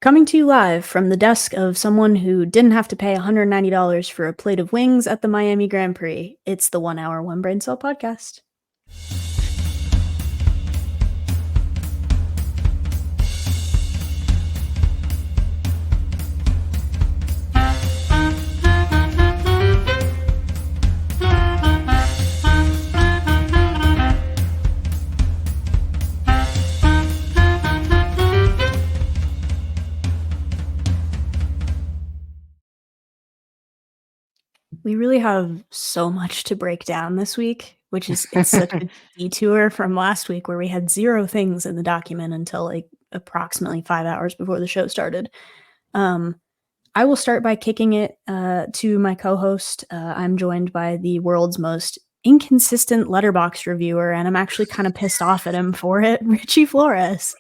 Coming to you live from the desk of someone who didn't have to pay $190 for a plate of wings at the Miami Grand Prix, it's the 1 Hour One Brain Cell podcast. We really have so much to break down this week, which is it's such a detour from last week where we had 0 things in the document until, like, approximately 5 hours before the show started. I will start by kicking it, to my co-host. I'm joined by the world's most inconsistent Letterboxd reviewer, and I'm actually kinda pissed off at him for it, Richie Flores.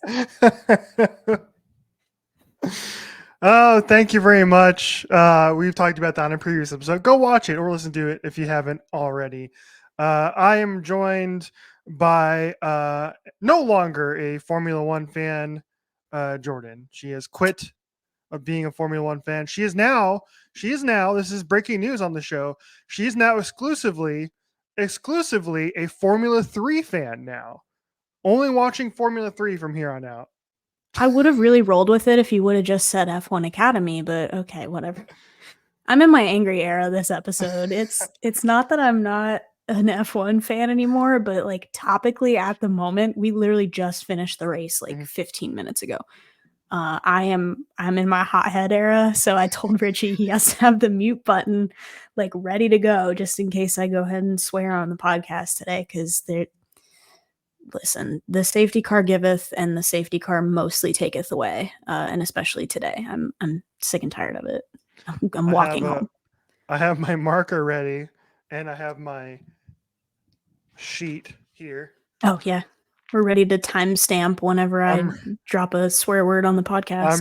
Oh, thank you very much. We've talked about that in a previous episode. Go watch it or listen to it if you haven't already. I am joined by no longer a Formula One fan, Jordan. She has quit of being a Formula One fan. She is now, this is breaking news on the show. She is now exclusively a Formula 3 fan now. Only watching Formula 3 from here on out. I would have really rolled with it if you would have just said F1 Academy, but okay, whatever. I'm in my angry era this episode. It's not that I'm not an F1 fan anymore, but like topically at the moment, we literally just finished the race like 15 minutes ago. I'm in my hothead era, so I told Richie he has to have the mute button like ready to go just in case I go ahead and swear on the podcast today, because listen, the safety car giveth and the safety car mostly taketh away, and especially today. I'm sick and tired of it. I'm walking home. I have my marker ready, and I have my sheet here. Oh yeah, we're ready to timestamp whenever I drop a swear word on the podcast.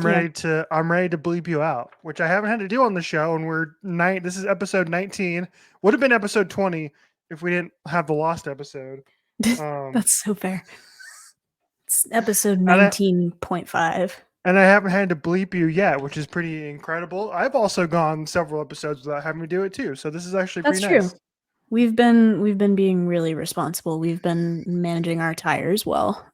I'm ready to bleep you out, which I haven't had to do on the show. And this is episode 19. Would have been episode 20 if we didn't have the lost episode. That's so fair. It's episode 19.5. And I haven't had to bleep you yet, which is pretty incredible. I've also gone several episodes without having to do it too. So this is actually pretty nice. That's true. We've been being really responsible. We've been managing our tires well.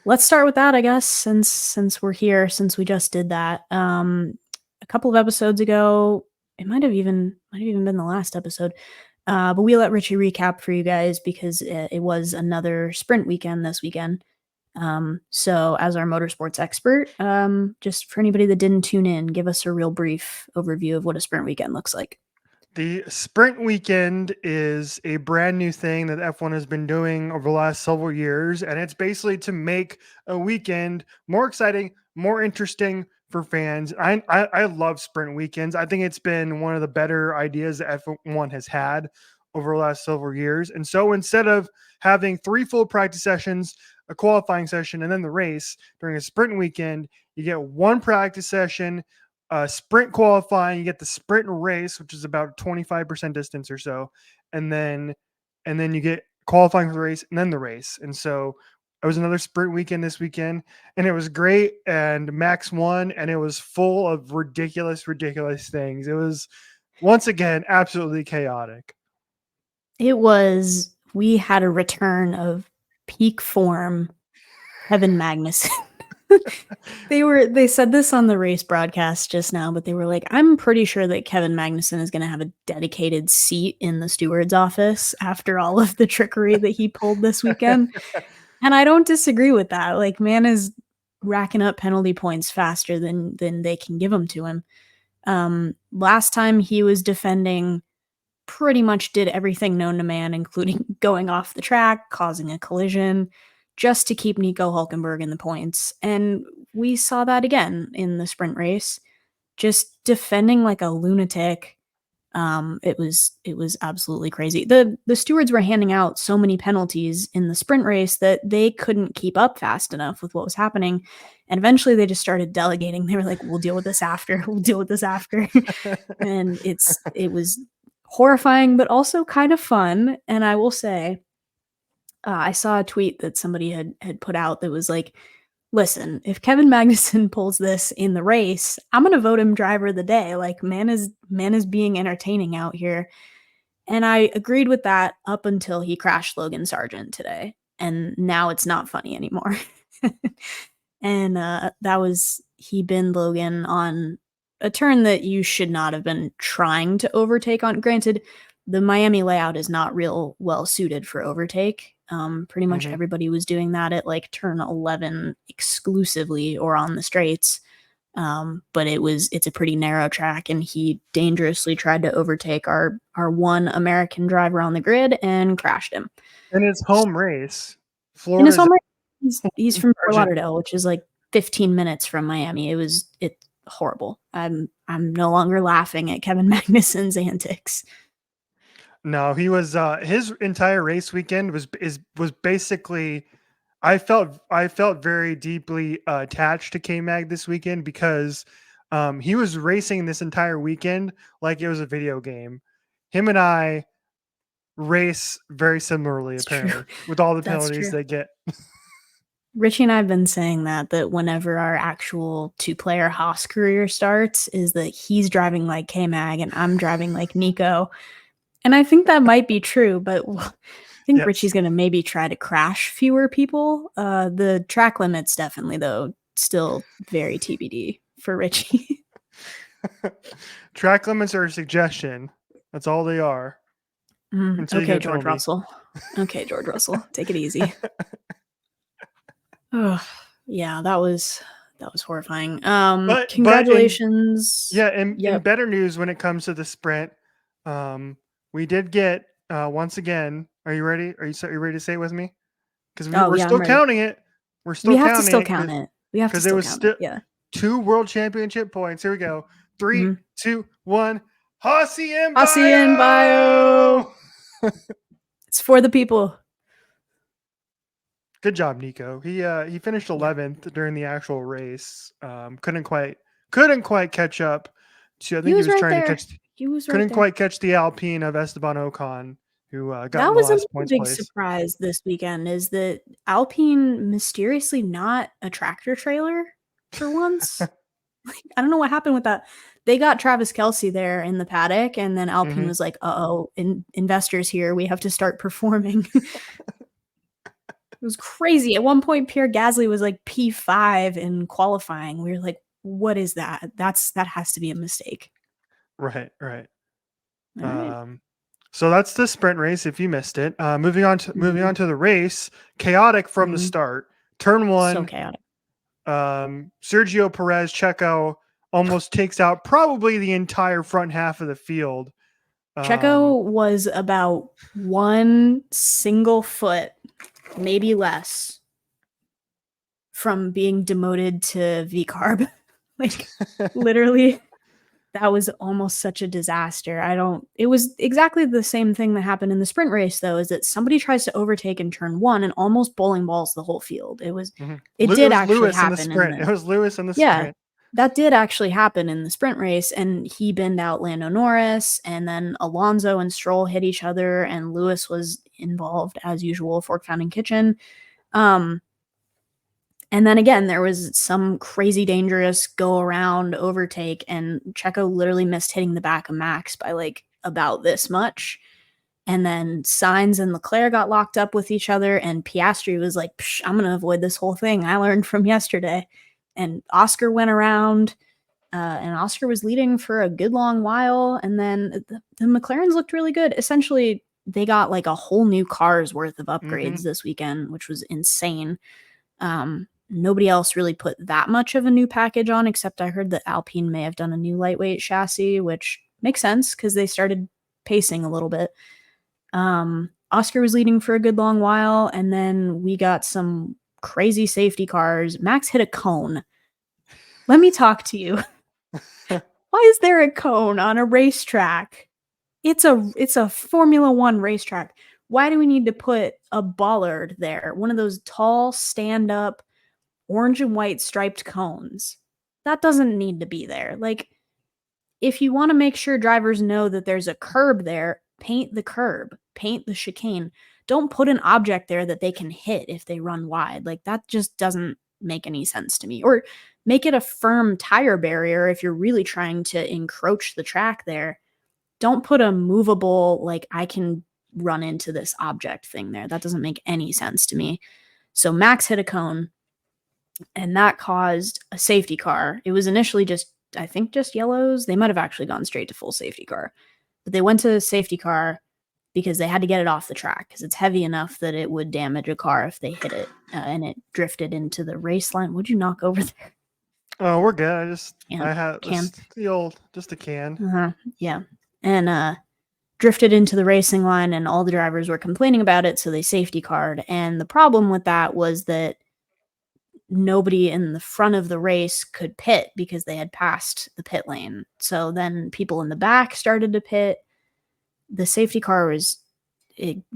Let's start with that, I guess, since we're here, since we just did that. A couple of episodes ago, it might have even been the last episode. But we let Richie recap for you guys because it was another sprint weekend this weekend. So as our motorsports expert, just for anybody that didn't tune in, give us a real brief overview of what a sprint weekend looks like. The sprint weekend is a brand new thing that F1 has been doing over the last several years, and it's basically to make a weekend more exciting, more interesting for fans. I love sprint weekends. I think it's been one of the better ideas that F1 has had over the last several years. And so instead of having 3 full practice sessions, a qualifying session, and then the race during a sprint weekend, you get 1 practice session, sprint qualifying, you get the sprint race, which is about 25% distance or so. And then you get qualifying for the race and then the race. And so it was another sprint weekend this weekend, and it was great. And Max won, and it was full of ridiculous things. It was, once again, absolutely chaotic. We had a return of peak form Kevin Magnussen. They said this on the race broadcast just now, but they were like, I'm pretty sure that Kevin Magnussen is going to have a dedicated seat in the steward's office after all of the trickery that he pulled this weekend. And I don't disagree with that. Like, man is racking up penalty points faster than they can give them to him. Last time he was defending, pretty much did everything known to man, including going off the track, causing a collision, just to keep Nico Hülkenberg in the points. And we saw that again in the sprint race, just defending like a lunatic. It was absolutely crazy. The stewards were handing out so many penalties in the sprint race that they couldn't keep up fast enough with what was happening. And eventually they just started delegating. They were like, we'll deal with this after. And it was horrifying, but also kind of fun. And I will say, I saw a tweet that somebody had put out that was like, listen, if Kevin Magnussen pulls this in the race, I'm gonna vote him driver of the day. Like, man is being entertaining out here. And I agreed with that up until he crashed Logan Sargent today. And now it's not funny anymore. And that was he binned Logan on a turn that you should not have been trying to overtake on. Granted, the Miami layout is not real well suited for overtake. Pretty much Mhm. everybody was doing that at like turn 11 exclusively or on the straights. But it's a pretty narrow track, and he dangerously tried to overtake our one American driver on the grid and crashed him. In his home race, In his Florida's home race, he's from Fort Sargent. Lauderdale, which is like 15 minutes from Miami. It's horrible. I'm no longer laughing at Kevin Magnussen's antics. No, he was his entire race weekend was basically I felt very deeply attached to K Mag this weekend because he was racing this entire weekend like it was a video game. Him and I race very similarly, It's true. apparently, with all the That's penalties true. they get. Richie and I have been saying that whenever our actual two-player Haas career starts, is that he's driving like K-Mag and I'm driving like Nico. And I think that might be true, but I think Yes. Richie's going to maybe try to crash fewer people. The track limits definitely, though, still very TBD for Richie. Track limits are a suggestion. That's all they are until you get Okay, a George penalty. Russell. Okay, George Russell, take it easy. Oh, yeah, that was horrifying. But Congratulations. yeah, in Yep. better news when it comes to the sprint, we did get once again. Are you ready? Are you ready to say it with me? Because Oh, we're yeah, I'm still ready. counting it. We're We still have to counting still it count it. We have to because it still was count it. still Yeah. 2 world championship points. Here we go. Three, Mhm. 2, 1. Hossie and Hacian Bio. Bio. It's for the people. Good job, Nico. He finished Yeah. 11th during the actual race. Couldn't quite catch up to. I He think he was was right trying to there. catch. He was right Couldn't there. quite catch the Alpine of Esteban Ocon, who got That in the was last another points big place. surprise this weekend, is that Alpine mysteriously not a tractor trailer for once. I don't know what happened with that. They got Travis Kelce there in the paddock, and then Alpine Hmm. was like, "Uh-oh, investors here. We have to start performing." It was crazy. At one point, Pierre Gasly was like P5 in qualifying. We were like, "What is that? That has to be a mistake." Right, right. All right. Um, so that's the sprint race. If you missed it, moving Mhm. on to the race. Chaotic from the Mhm. start. Turn So one. chaotic. Sergio Perez Checo almost takes out probably the entire front half of the field. Um, Checo was about one single foot, maybe less, from being demoted to V-carb. Like, literally, that was almost such a disaster. It was exactly the same thing that happened in the sprint race, though, is that somebody tries to overtake in turn one and almost bowling balls the whole field. mhm. It It did was actually Lewis in the happen in sprint. It the was Lewis in the Yeah, sprint. that did actually happen in the sprint race, and he binned out Lando Norris, and then Alonso and Stroll hit each other, and Lewis was involved as usual, fork founding kitchen. Um, and then again, there was some crazy dangerous go around overtake, and Checo literally missed hitting the back of Max by like about this much. And then Sainz and Leclerc got locked up with each other, and Piastri was like, I'm going to avoid this whole thing. I learned from yesterday. And Oscar went around, and Oscar was leading for a good long while. And then the McLarens looked really good. Essentially, they got like a whole new car's worth of Hmm. upgrades this weekend, which was insane. Nobody else really put that much of a new package on, except I heard that Alpine may have done a new lightweight chassis, which makes sense because they started pacing a little bit. Oscar was leading for a good long while, and then we got some crazy safety cars. Max hit a cone. Let me talk to you. Why is there a cone on a racetrack? It's a Formula One racetrack. Why do we need to put a bollard there? One of those tall, stand-up, orange and white striped cones. That doesn't need to be there. Like, if you want to make sure drivers know that there's a curb there, paint the curb, paint the chicane. Don't put an object there that they can hit if they run wide. Like, that just doesn't make any sense to me. Or make it a firm tire barrier if you're really trying to encroach the track there. Don't put a movable, like, I can run into this object thing there. That doesn't make any sense to me. So Max hit a cone, and that caused a safety car. It was initially just, I think, just yellows. They might have actually gone straight to full safety car, but they went to a safety car because they had to get it off the track because it's heavy enough that it would damage a car if they hit it, and it drifted into the race line. Would you knock over there? Oh, we're good. I had Can. just a can. Yeah. And drifted into the racing line, and all the drivers were complaining about it, so they safety carred. And the problem with that was that nobody in the front of the race could pit because they had passed the pit lane. So then people in the back started to pit. The safety car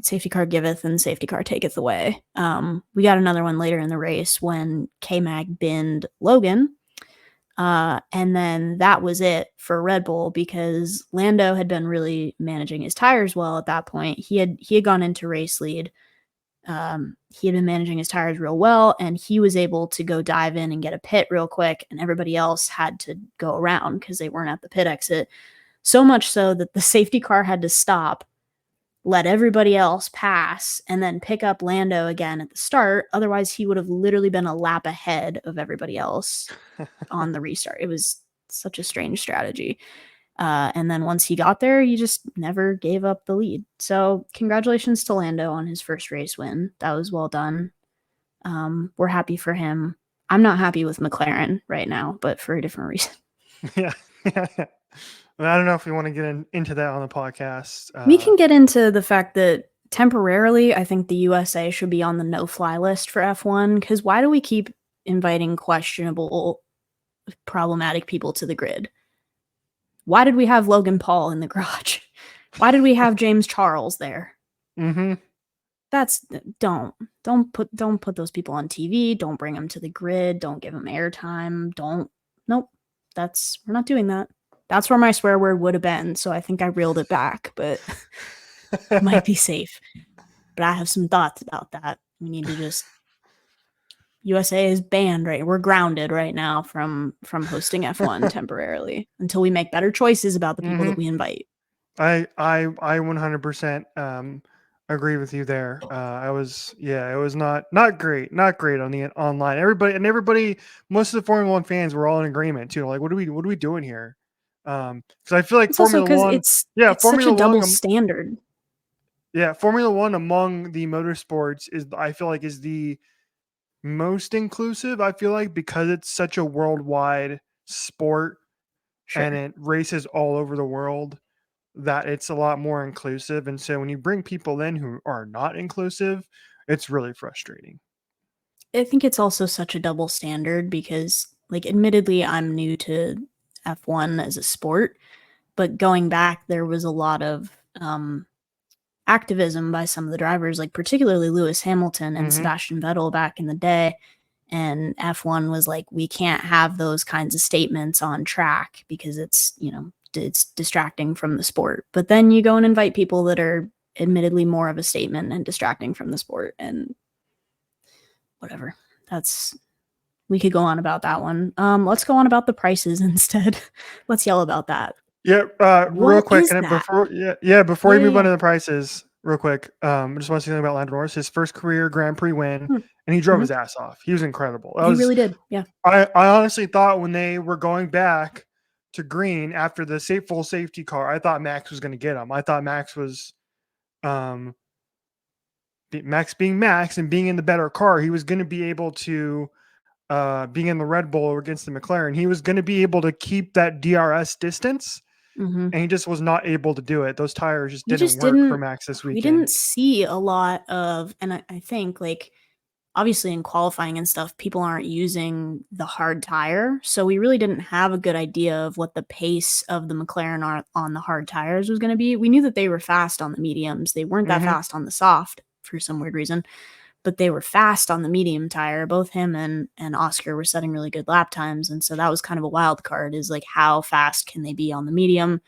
safety car giveth and safety car taketh away. We got another one later in the race when K-Mag binned Logan. And then that was it for Red Bull because Lando had been really managing his tires well at that point. He had gone into race lead. He had been managing his tires real well, and he was able to go dive in and get a pit real quick, and everybody else had to go around because they weren't at the pit exit. So much so that the safety car had to stop, let everybody else pass, and then pick up Lando again at the start. Otherwise, he would have literally been a lap ahead of everybody else on the restart. It was such a strange strategy. And then once he got there, he just never gave up the lead. So congratulations to Lando on his first race win. That was well done. We're happy for him. I'm not happy with McLaren right now, but for a different reason. Yeah. I don't know if we want to get into that on the podcast. We can get into the fact that temporarily, I think the USA should be on the no-fly list for F1, because why do we keep inviting questionable, problematic people to the grid? Why did we have Logan Paul in the garage? Why did we have James Charles there? Mm-hmm. Don't put those people on TV. Don't bring them to the grid. Don't give them airtime. Nope. We're not doing that. That's where my swear word would have been. So I think I reeled it back, but it might be safe. But I have some thoughts about that. We need to just USA is banned, right? We're grounded right now from hosting F1 temporarily until we make better choices about the people that we invite. I 100% agree with you there. It was not great on the online. Everybody, most of the Formula One fans were all in agreement too. Like, what are we doing here? Because I feel like It's also Formula One, it's such a double standard. Yeah, Formula One among the motorsports I feel like is the most inclusive. I feel like because it's such a worldwide sport and it races all over the world, that it's a lot more inclusive. And so when you bring people in who are not inclusive, it's really frustrating. I think it's also such a double standard because, like, admittedly, I'm new to F1 as a sport, but going back, there was a lot of activism by some of the drivers, like particularly Lewis Hamilton and Sebastian Vettel back in the day. And F1 was like, we can't have those kinds of statements on track because it's distracting from the sport. But then you go and invite people that are admittedly more of a statement and distracting from the sport, and whatever. We could go on about that one. Let's go on about the prices instead. Let's yell about that. Yeah, real quick, and before we move on to the prices, real quick, I just want to say something about Lando Norris. His first career Grand Prix win, and he drove his ass off. He was incredible. He really did. Yeah. I honestly thought when they were going back to green after the full safety car, I thought Max was going to get him. I thought Max was, Max being Max and being in the better car, he was going to be able to, being in the Red Bull against the McLaren, he was going to be able to keep that DRS distance. And he just was not able to do it. Those tires just didn't work for Max this weekend. We didn't see a lot of, and I think, like, obviously in qualifying and stuff, people aren't using the hard tire. So we really didn't have a good idea of what the pace of the McLaren on the hard tires was going to be. We knew that they were fast on the mediums. They weren't that fast on the soft for some weird reason, but they were fast on the medium tire. Both him and Oscar were setting really good lap times. And so that was kind of a wild card, is like, how fast can they be on the medium?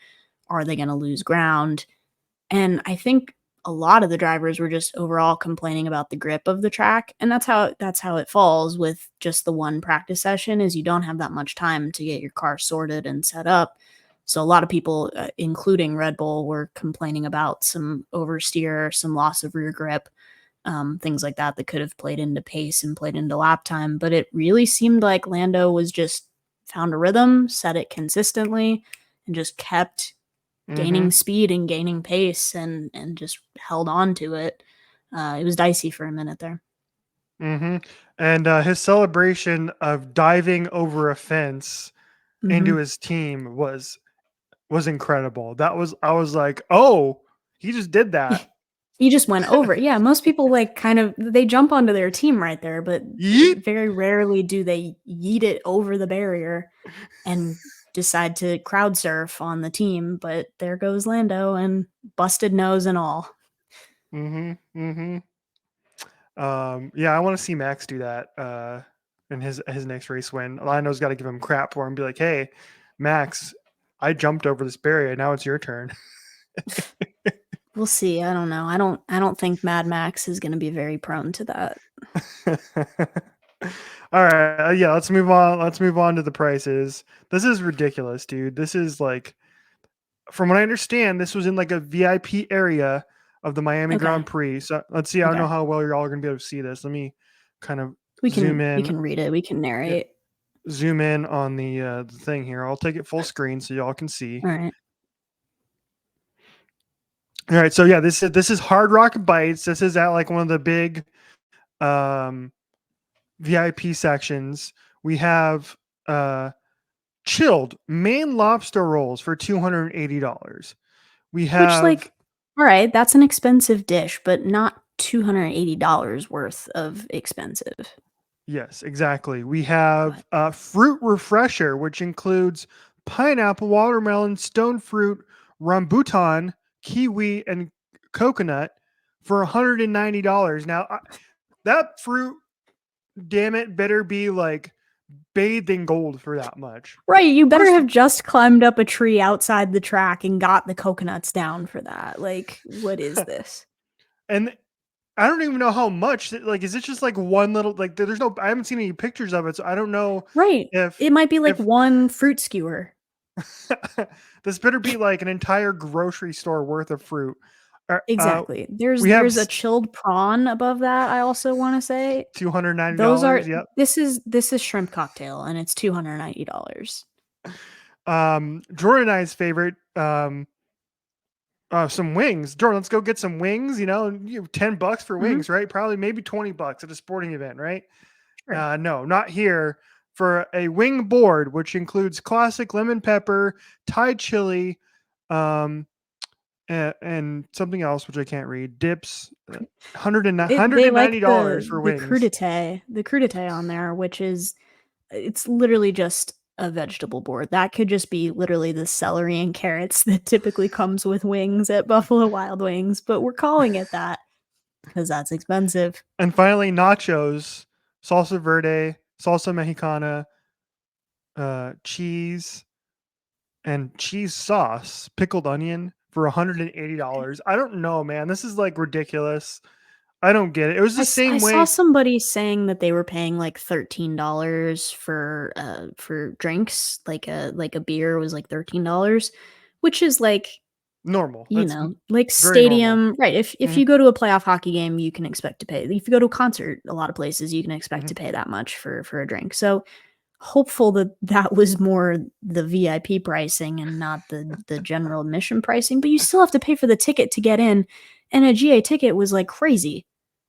Are they going to lose ground? And I think a lot of the drivers were just overall complaining about the grip of the track, and that's how it falls with just the one practice session is you don't have that much time to get your car sorted and set up. So a lot of people, including Red Bull, were complaining about some oversteer, some loss of rear grip, things like that that could have played into pace and played into lap time. But it really seemed like Lando was just found a rhythm, set it consistently, and just kept Mm-hmm. gaining speed and gaining pace and just held on to it. It was dicey for a minute there. Mm-hmm. And his celebration of diving over a fence into Hmm. his team was incredible. I was like, oh, he just did that. He just went over it. Yeah, most people like kind of they jump onto their team right there, but Yeet. very rarely do they yeet it over the barrier and decide to crowd surf on the team. But there goes Lando and busted nose and all. Mm-hmm. Mm-hmm. Yeah, I want to see Max do that in his next race win. Lando's got to give him crap for him, be like, hey, Max, I jumped over this barrier. Now it's your turn. We'll see. I don't know. I don't think Mad Max is going to be very prone to that. All right, yeah, let's move on. Let's move on to the prices. This is ridiculous, dude. This is like, from what I understand, this was in like a VIP area of the Miami Okay. Grand Prix. So let's see. I don't Okay. know how well you're all gonna be able to see this. Let me kind of We zoom in. can read it. We can Yeah, narrate. zoom in on the thing here. I'll take it full screen so y'all can see. All right. All right, so yeah, this is Hard Rock Bites. This is at like one of the big um, VIP sections. We have chilled Maine lobster rolls for $280. We Which have like all right, that's an expensive dish, but not $280 worth of expensive. yes, exactly. We Go have ahead. fruit refresher, which includes pineapple, watermelon, stone fruit, rambutan, kiwi, and coconut for $190. Now, that fruit, damn it, better be like bathed in gold for that much. Right, you better First, have just climbed up a tree outside the track and got the coconuts down for that. Like, what is this? and I don't even know how much. Like, is it just like one little? Like, there's no. I haven't seen any pictures of it, so I don't know Right. if It might be like if one fruit skewer. this better be like an entire grocery store worth of fruit. Exactly. We have There's a chilled prawn above that, I also wanna say. Those are $290. Yep. this is shrimp cocktail, and it's $290. Jordan and I's favorite. Some wings. Jordan, let's go get some wings. $10 for Mhm. wings, right? Probably maybe $20 at a sporting event, right? Sure. No, not here. For a wing board, which includes classic lemon pepper, Thai chili, um, and something else which I can't read. Dips, They like $190 for wings. the crudité on there, which is it's literally just a vegetable board. That could just be literally the celery and carrots that typically comes with wings at Buffalo Wild Wings, but we're calling it that because that's expensive. And finally, nachos, salsa verde, salsa mexicana, cheese, and cheese sauce, pickled onion for $180. I don't know, man. This is like ridiculous. I don't get it. It was the I same saw way. somebody saying that they were paying like $13 for drinks, like a beer was like $13, which is like, Normal. you That's know, like very normal. stadium, right? If Mhm, you go to a playoff hockey game, you can expect to pay. If you go to a concert, a lot of places you can expect mhm. to pay that much for a drink. So hopeful that that was more the VIP pricing and not the general admission pricing, but you still have to pay for the ticket to get in, and a GA ticket was like crazy.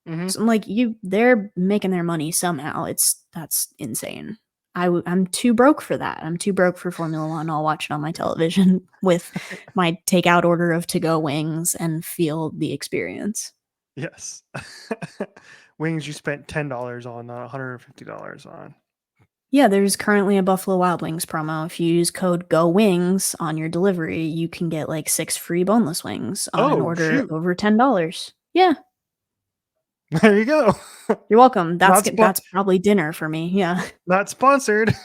Mhm. So I'm like, they're making their money somehow. That's insane. I'm too broke for that. I'm too broke for Formula One. I'll watch it on my television with my takeout order of to-go wings and feel the experience. Yes. Wings you spent $10 on, not $150 on. Yeah, there's currently a Buffalo Wild Wings promo. If you use code GOWINGS on your delivery, you can get like 6 free boneless wings on an Oh, order shoot. over $10. Yeah, There you go. you're welcome. Not That's probably dinner for me. Yeah. not sponsored.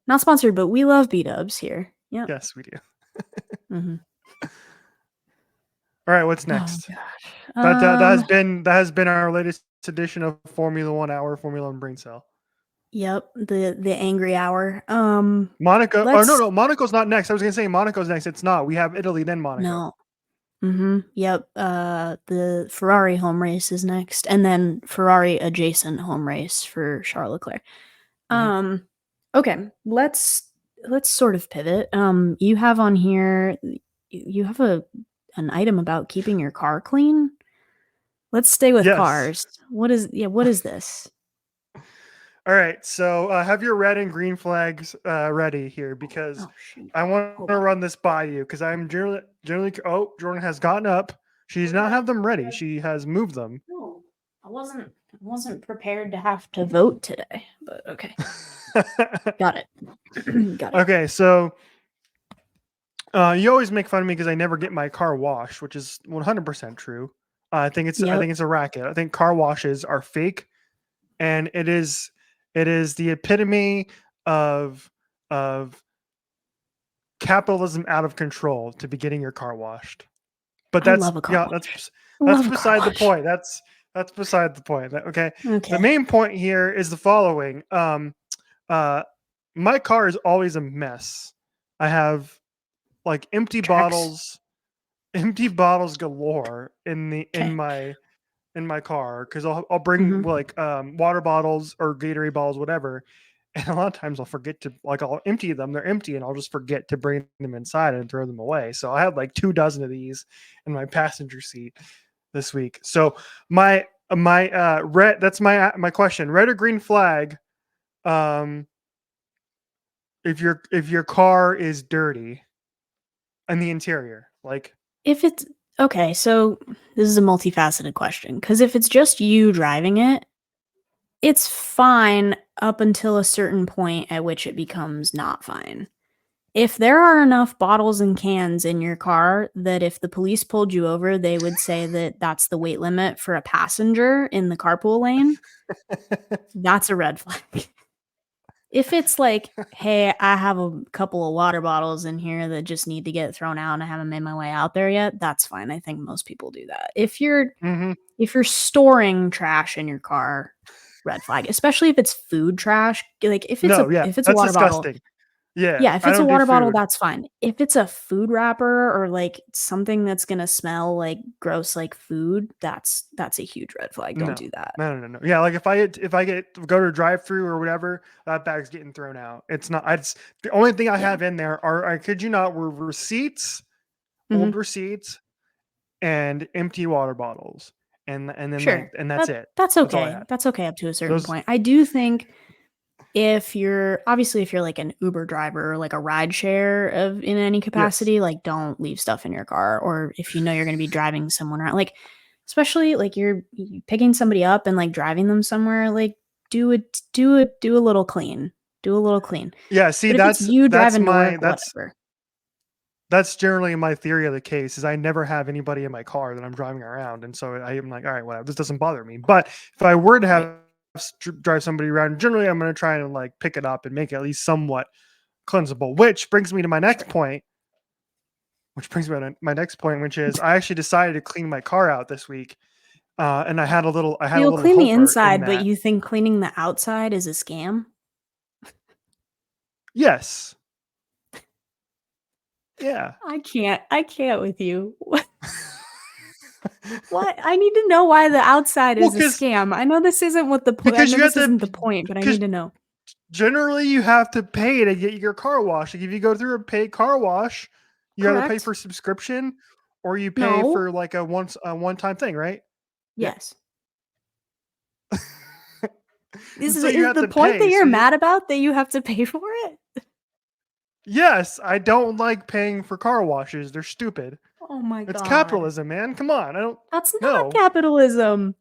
Not sponsored, but we love B-dubs here. Yep. Yes, we do. Mhm. All right, what's Oh next? gosh. That has been our latest edition of Formula 1 Hour, Formula 1 Brain Cell. Yep, the angry hour. Monaco. Oh no, Let's no, Monaco's not next. I was gonna say Monaco's next. It's not. We have Italy, then Monaco. no. Yep. The Ferrari home race is next, and then Ferrari adjacent home race for Charles Leclerc. Mhm. Okay, let's sort of pivot. You have on here, you have an item about keeping your car clean. Let's stay with Yes. cars. What is this? All right. So have your red and green flags ready here because Oh shoot. I want Hold to on. run this by you because I'm generally. Oh, Jordan has gotten up. She does not have them ready. She has moved them. No, I wasn't prepared to have to vote today, but okay. Got it. Got it. Okay, so you always make fun of me because I never get my car washed, which is 100% true. I think it's Yep. a racket. I think car washes are fake, and it is the epitome of of capitalism out of control to be getting your car washed. But I love a car yeah, wash. that's Love a car beside the wash. point. That's beside the point. Okay. The Okay. main point here is the following. Uh my car is always a mess. I have like Tracks. empty bottles galore Okay. in my car because I'll bring Mm-hmm. like water bottles or Gatorade bottles, whatever. And a lot of times I'll forget to like I'll empty them. They're empty, and I'll just forget to bring them inside and throw them away. So I had like 2 dozen of these in my passenger seat this week. So my red that's my question. Red or green flag, um, if your car is dirty in the interior. Like If it's okay, so this is a multifaceted question because if it's just you driving it, it's fine up until a certain point at which it becomes not fine. If there are enough bottles and cans in your car that if the police pulled you over, they would say that that's the weight limit for a passenger in the carpool lane, that's a red flag. If it's like, "Hey, I have a couple of water bottles in here that just need to get thrown out and I haven't made my way out there yet," that's fine. I think most people do that. mhm. If you're storing trash in your car, red flag, especially if it's food trash. Like No, yeah, if it's a that's water bottle, disgusting. Yeah, yeah, if I it's a don't do water bottle, food. that's fine. If it's a food wrapper or like something that's gonna smell like gross like food, that's a huge red flag. Don't No. do that. No, no, no, no. Yeah, like if I get go to a drive-through or whatever, that bag's getting thrown out. It's not. It's the only thing I Yeah. have in there are I kid you not were receipts, old Mhm. receipts, and empty water bottles, and then Sure. and that's it. That's That's all I okay. had. That's okay up to a certain Those. point. I do think if you're obviously if you're like an Uber driver or like a ride share of in any Yes. capacity, like don't leave stuff in your car or if you know you're going to be driving someone around like especially like you picking somebody up and like driving them somewhere like do a little clean. Do a little clean. Yeah. See, But if it's you that's driving to my work whatever. that's generally my theory of the case is I never have anybody in my car that I'm driving around, and so I am like, all right, whatever, this doesn't bother me. But if I were to Right. have drive somebody around, generally I'm going to try and like pick it up and make it at least somewhat cleansable. Which brings me to my next Sure. point. Which brings me to my next point, which is I actually decided to clean my car out this week, and I had a You'll little clean the helper in inside, but that. you think cleaning the outside is a scam? Yes, yeah. I can't with you. What? I need to know why the outside Well, is a scam. I know this isn't what I because know you have this to isn't the point, but I because need to know. generally you have to pay to get your car washed. Like if you go through a paid car wash, you either pay Correct? for subscription or you pay No. for like a one time thing, right? Yeah. Yes. And Is so you is have the to point that pay. you're So you mad about that you have to pay for it? yes, I don't like paying for car washes. They're stupid. Oh my It's god. capitalism, man. Come on. I don't That's not know. capitalism.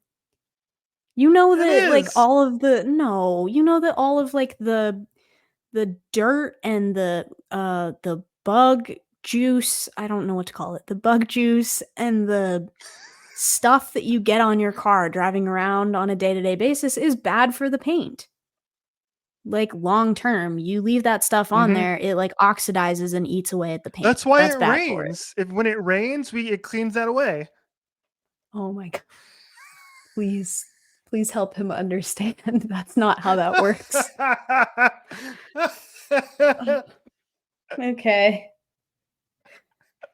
You know It that like is. all of the no, you know that all of like the dirt and the bug juice, I don't know what to call it. The bug juice and the stuff that you get on your car driving around on a day-to-day basis is bad for the paint. like long term. You leave that stuff on Mhm. there, it like oxidizes and eats away at the paint. That's why That's it bad for it. rains. If when it rains, it cleans that away. Oh my god. Please help him understand. That's not how that works. Okay.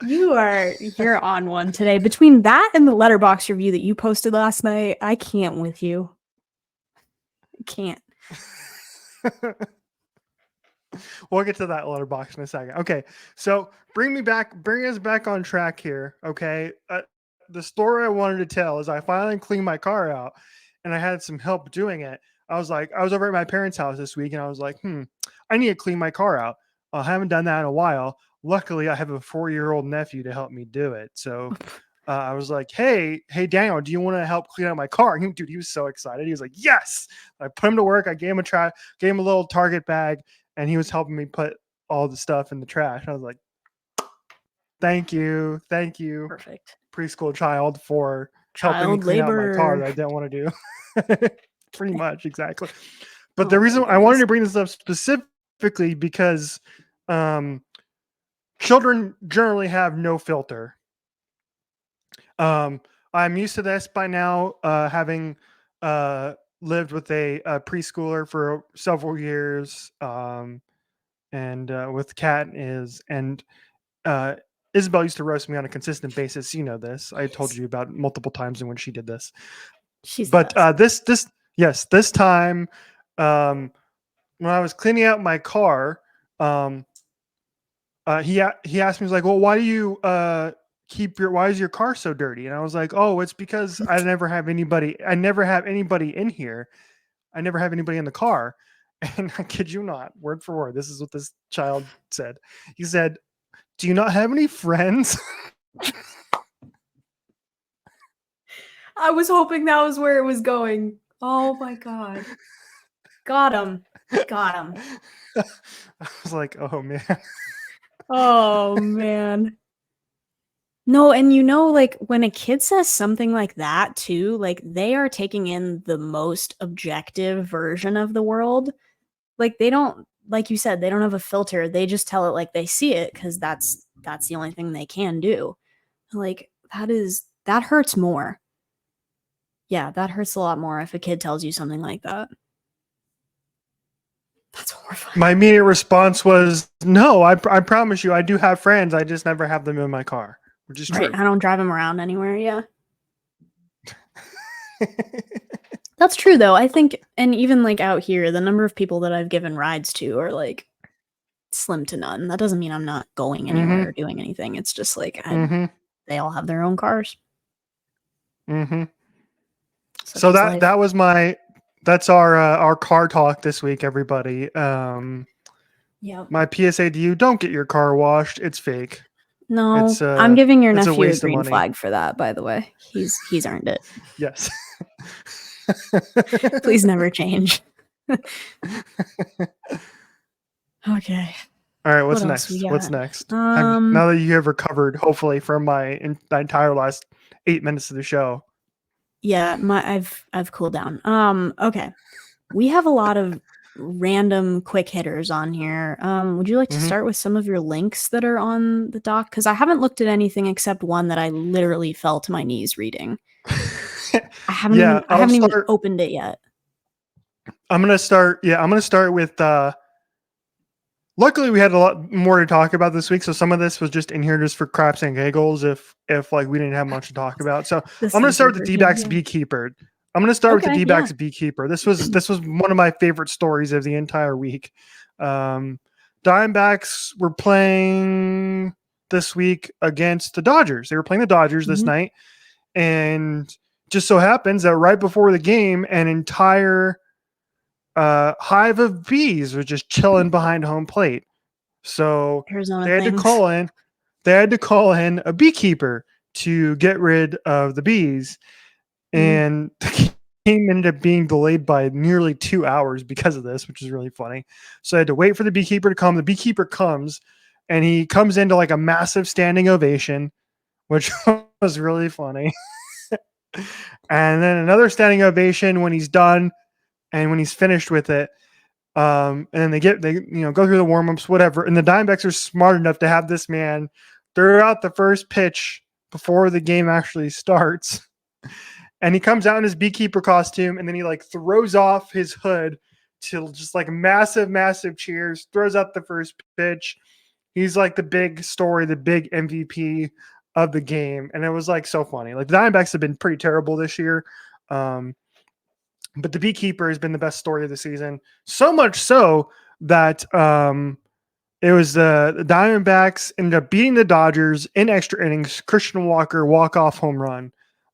You're on one today. Between that and the Letterboxd review that you posted last night, I can't with you. I can't. We'll get to that Letterboxd in a second. Okay, so bring us back on track here. Okay, the story I wanted to tell is I finally cleaned my car out, and I had some help doing it. I was over at my parents' house this week, and I was like, I need to clean my car out. I haven't done that in a while. Luckily, I have a 4-year-old nephew to help me do it. So I was like, hey, Daniel, do you want to help clean out my car? And he was so excited. He was like, yes. I put him to work. I gave him a little Target bag, and he was helping me put all the stuff in the trash. I was like, thank you, Perfect. preschool child, for helping me Child clean out my car that labor. I didn't want to do. Pretty much, exactly. But the Oh my reason I wanted goodness. to bring this up specifically because children generally have no filter. I'm used to this by now, having lived with a preschooler for several years, and with Kat and Isabel used to roast me on a consistent basis. You know this. I told you about multiple times in when she did this. She's the But best. this time, when I was cleaning out my car, um, he asked me, he's like, well, why is your car so dirty? And I was like, oh, it's because I never have anybody in here. I never have anybody in the car. And I kid you not, word for word, this is what this child said. He said, do you not have any friends? I was hoping that was where it was going. Oh my god. Got him. Got him. I was like, oh man. Oh man. No, and like when a kid says something like that too, like they are taking in the most objective version of the world. Like they don't, like you said, they don't have a filter. They just tell it like they see it because that's the only thing they can do. Like that hurts more. Yeah, that hurts a lot more if a kid tells you something like that. That's horrifying. My immediate response was, no, I promise you, I do have friends. I just never have them in my car, which is Right. true. I don't drive them around anywhere. Yeah. That's true though. I think, and even like out here, the number of people that I've given rides to are like slim to none. That doesn't mean I'm not going anywhere or doing anything. It's just like they all have their own cars. Such So is life. that's our car talk this week, everybody. Yeah. My PSA to you: don't get your car washed. It's fake. No, I'm giving your it's a nephew a waste of green money. flag for that, by the way. He's earned it. Yes. Please never change. Okay. All right, What else we What's got? next? Now that you have recovered, hopefully, from my entire last 8 minutes of the show. Yeah, I've cooled down. Okay. We have a lot of random quick hitters on here. Would you like to start with some of your links that are on the doc? Because I haven't looked at anything except one that I literally fell to my knees reading. I haven't even opened it yet. I'm gonna start with luckily we had a lot more to talk about this week, so some of this was just in here just for craps and giggles if like we didn't have much to talk about. So I'm gonna start with the D-backs beekeeper. I'm gonna start with the D-backs beekeeper. This was one of my favorite stories of the entire week. Diamondbacks were playing this week against the Dodgers. They were playing the Dodgers this night, and just so happens that right before the game, an entire hive of bees was just chilling behind home plate. So Arizona they had things. to call in a beekeeper to get rid of the bees, and the game ended up being delayed by nearly 2 hours because of this, which is really funny. So I had to wait for the beekeeper to come. The beekeeper comes, and he comes into like a massive standing ovation, which was really funny. And then another standing ovation when he's done, and when he's finished with it. And then they go through the warm-ups, whatever. And the Diamondbacks are smart enough to have this man throw out the first pitch before the game actually starts. And he comes out in his beekeeper costume, and then he like throws off his hood to just like massive, massive cheers, throws out the first pitch. He's like the big story, the big MVP of the game. And it was like so funny. Like the Diamondbacks have been pretty terrible this year. But the beekeeper has been the best story of the season. So much so that it was the Diamondbacks ended up beating the Dodgers in extra innings. Christian Walker walk-off home run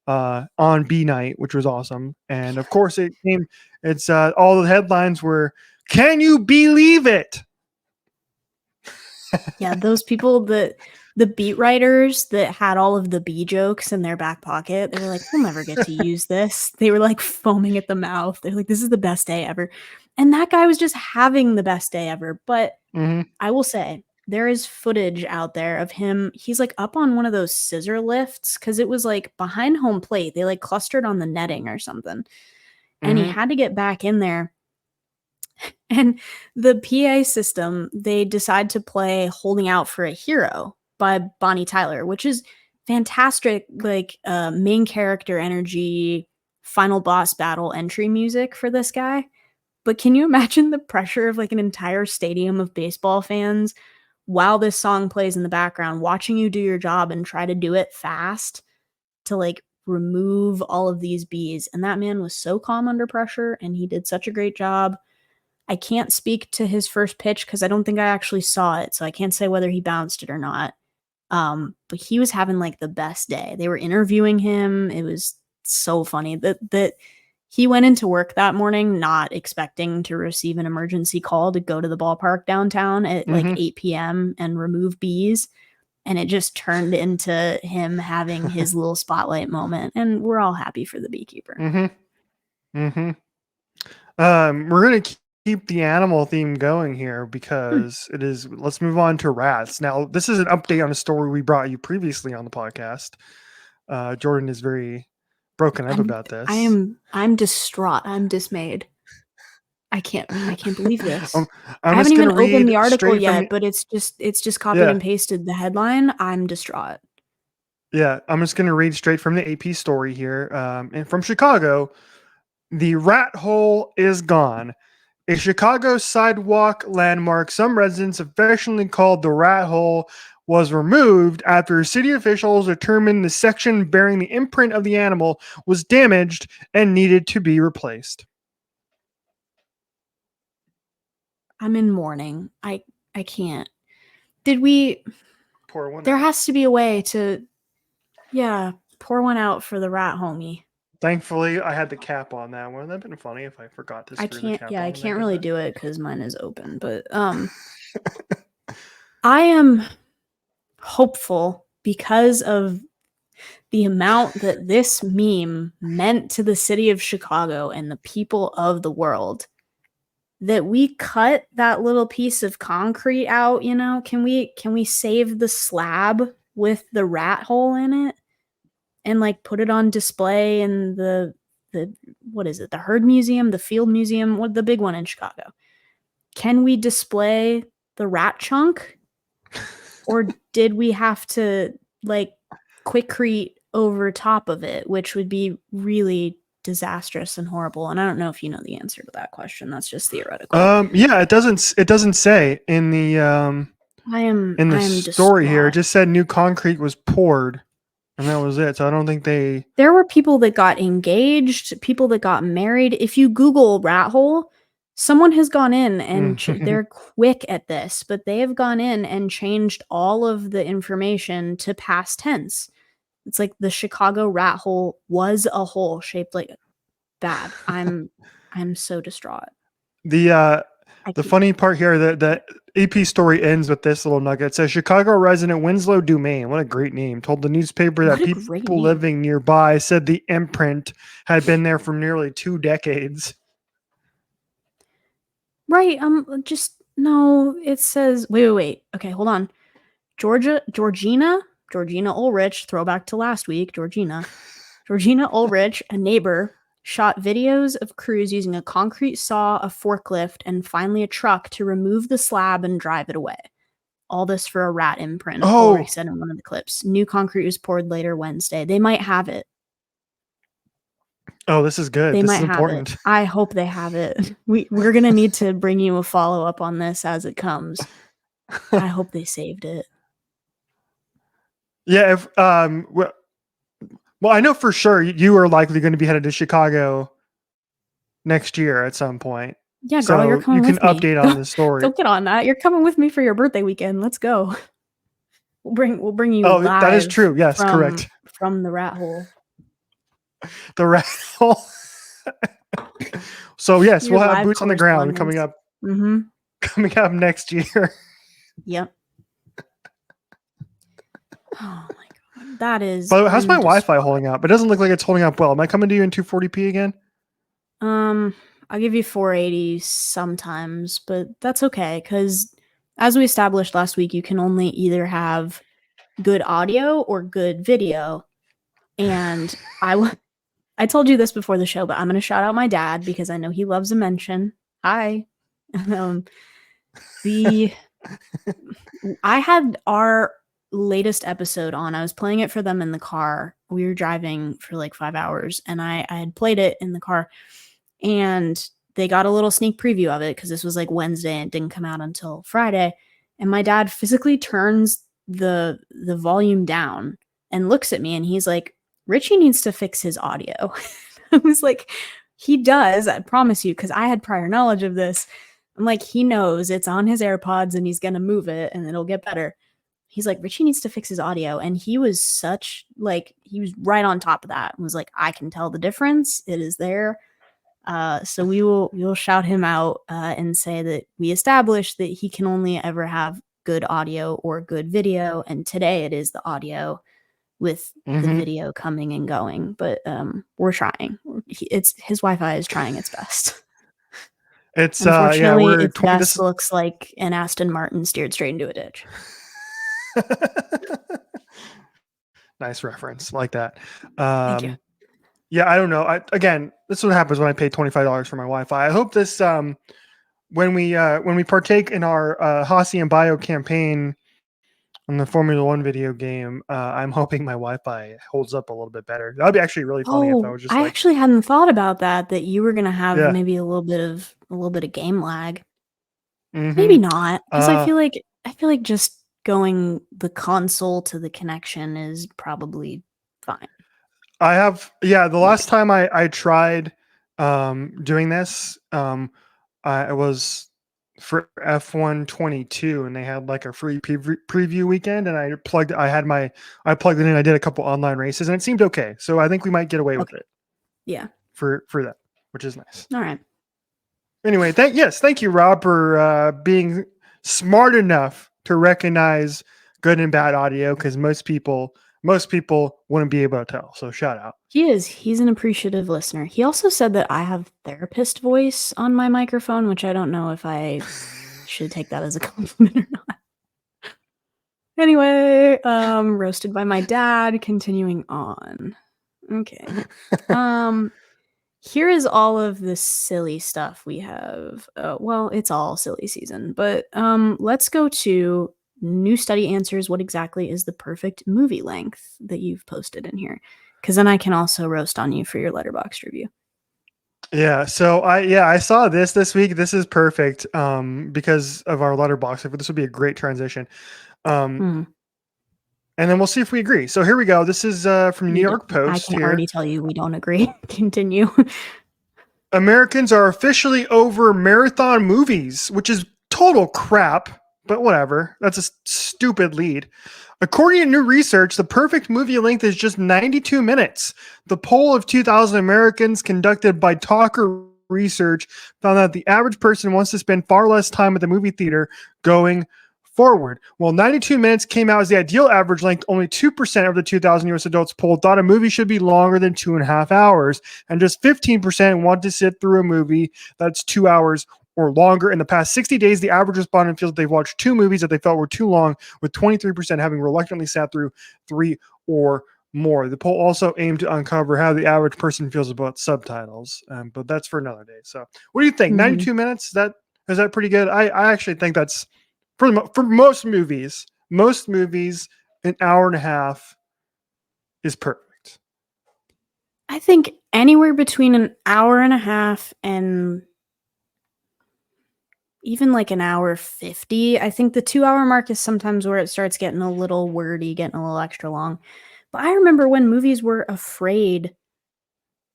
on B night, which was awesome. And of course it's all the headlines were, "Can you believe it?" Yeah, those people that the beat writers that had all of the bee jokes in their back pocket, they were like, we'll never get to use this. They were like foaming at the mouth. They're like, this is the best day ever. And that guy was just having the best day ever. But I will say, there is footage out there of him. He's like up on one of those scissor lifts because it was like behind home plate. They like clustered on the netting or something. And he had to get back in there. And the PA system, they decide to play Holding Out for a Hero by Bonnie Tyler, which is fantastic, like main character energy, final boss battle entry music for this guy. But can you imagine the pressure of like an entire stadium of baseball fans while this song plays in the background, watching you do your job and try to do it fast to like remove all of these bees? And that man was so calm under pressure, and he did such a great job. I can't speak to his first pitch because I don't think I actually saw it, so I can't say whether he bounced it or not. But he was having like the best day. They were interviewing him. It was so funny that he went into work that morning not expecting to receive an emergency call to go to the ballpark downtown at like 8 p.m. and remove bees. And it just turned into him having his little spotlight moment. And we're all happy for the beekeeper. We're going to keep the animal theme going here because let's move on to rats. Now, this is an update on a story we brought you previously on the podcast. Jordan is very broken up about this. I'm distraught. I'm dismayed. I can't believe this. I haven't even opened the article yet, but it's just copied and pasted the headline. I'm distraught. Yeah, I'm just going to read straight from the AP story here. And from Chicago, the rat hole is gone. A Chicago sidewalk landmark some residents affectionately called the rat hole was removed after city officials determined the section bearing the imprint of the animal was damaged and needed to be replaced. I'm in mourning. I can't. Did we pour one there out? Has to be a way to pour one out for the rat homie. Thankfully, I had the cap on that one. That'd been funny if I forgot to screw the cap on. I can't really do it because mine is open. But I am hopeful because of the amount that this meme meant to the city of Chicago and the people of the world that we cut that little piece of concrete out. You know, can we save the slab with the rat hole in it and like put it on display in the what is it, the Herd Museum, the Field Museum, what the big one in Chicago? Can we display the rat chunk, or did we have to like quickcrete over top of it, which would be really disastrous and horrible? And I don't know if you know the answer to that question. That's just theoretical. Yeah, it doesn't say in the I am story distraught. here. It just said new concrete was poured. And that was it. So I don't think there were people that got engaged, people that got married. If you Google rat hole, someone has gone in and they're quick at this, but they have gone in and changed all of the information to past tense. It's like the Chicago rat hole was a hole shaped like bad. I'm so distraught. The funny part here, the AP story ends with this little nugget. It says Chicago resident Winslow Dumaine, what a great name, told the newspaper that people living nearby said the imprint had been there for nearly 2 decades. Right. No, it says wait. Okay, hold on. Georgina Ulrich, throwback to last week, Georgina Ulrich, a neighbor, shot videos of crews using a concrete saw, a forklift, and finally a truck to remove the slab and drive it away. All this for a rat imprint, Ulrich Oh, said in one of the clips. New concrete was poured later Wednesday. They might have it. oh, this is good. They This might is have it. important. I hope they have it. We're going to need to bring you a follow-up on this as it comes. I hope they saved it. Yeah, if well, I know for sure you are likely going to be headed to Chicago next year at some point. Yeah, girl, you're So you coming can with me. update on this story. Don't get on that. You're coming with me for your birthday weekend. Let's go. We'll bring you Oh, that is live true. Yes, correct. from the rat hole. The rat hole. So yes, Your we'll have live boots on the ground coming correspondence. up Mm-hmm. coming up next year. Yep. Oh my god. That is By the way, how's my Wi-Fi indescribable. holding up? It doesn't look like it's holding up well. Am I coming to you in 240p again? I'll give you 480 sometimes, but that's okay because as we established last week, you can only either have good audio or good video. And I told you this before the show, but I'm going to shout out my dad because I know he loves a mention. Hi. I had our latest episode on. I was playing it for them in the car. We were driving for like 5 hours and I had played it in the car and they got a little sneak preview of it because this was like Wednesday and it didn't come out until Friday. And my dad physically turns the volume down and looks at me and he's like, Richie needs to fix his audio. I was like, he does, I promise you, because I had prior knowledge of this. I'm like, he knows it's on his AirPods and he's going to move it and it'll get better. He's like, Richie needs to fix his audio. And he was he was right on top of that and was like, I can tell the difference. It is there. So we will shout him out and say that we established that he can only ever have good audio or good video. And today it is the audio with the video coming and going. But we're trying. His Wi-Fi is trying its best. It's Unfortunately, we're its 20 best looks like an Aston Martin steered straight into a ditch. Nice reference, like that. Thank you. Yeah, I don't know. Again, this is what happens when I pay $25 for my Wi-Fi. I hope this when we partake in our Hossie and Bio campaign on the Formula One video game, I'm hoping my Wi-Fi holds up a little bit better. That'd be actually really funny if I was just I like, actually hadn't thought about that you were gonna have yeah, maybe a little bit of game lag. Maybe mm-hmm. not, because I feel like just going the console to the connection is probably fine. I have, the last time I tried doing this, I was for F1 22 and they had like a free preview weekend and I plugged it in. I did a couple online races and it seemed okay. So I think we might get away with it. Yeah. For that, which is nice. All right. Anyway, thank you, Rob, for being smart enough to recognize good and bad audio because most people wouldn't be able to tell. So shout out. He's an appreciative listener. He also said that I have therapist voice on my microphone, which I don't know if I should take that as a compliment or not. Anyway, roasted by my dad, continuing on. Okay. Here is all of the silly stuff we have. Well, it's all silly season, but let's go to new study answers. What exactly is the perfect movie length that you've posted in here? Because then I can also roast on you for your Letterboxd review. Yeah, so I saw this week. This is perfect because of our Letterboxd. This would be a great transition. And then we'll see if we agree. So here we go. This is from New York Post. I can already tell you we don't agree. Continue. Americans are officially over marathon movies, which is total crap, but whatever. That's a stupid lead. According to new research, the perfect movie length is just 92 minutes. The poll of 2,000 Americans conducted by Talker Research found that the average person wants to spend far less time at the movie theater going forward. Well, 92 minutes came out as the ideal average length. Only 2% of the 2,000 U.S. adults polled thought a movie should be longer than 2.5 hours, and just 15% want to sit through a movie that's 2 hours or longer. In the past 60 days, the average respondent feels they've watched 2 movies that they felt were too long, with 23% having reluctantly sat through 3 or more. The poll also aimed to uncover how the average person feels about subtitles, but that's for another day. So, what do you think? Mhm. 92 minutes? Is that pretty good? I actually think that's for most movies. Most movies, an hour and a half is perfect. I think anywhere between an hour and a half and even like an hour 50. I think the 2 hour mark is sometimes where it starts getting a little wordy, getting a little extra long. But I remember when movies were afraid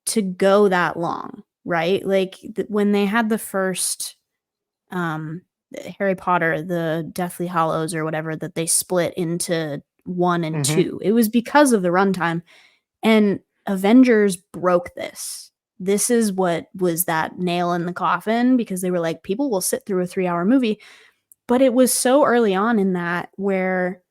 to go that long, right? Like when they had the first um Harry Potter, the Deathly Hallows or whatever, that they split into 1 and Hmm. 2. It was because of the runtime. And Avengers broke this. This is what was that nail in the coffin, because they were like, people will sit through a 3 hour movie. But it was so early on in that where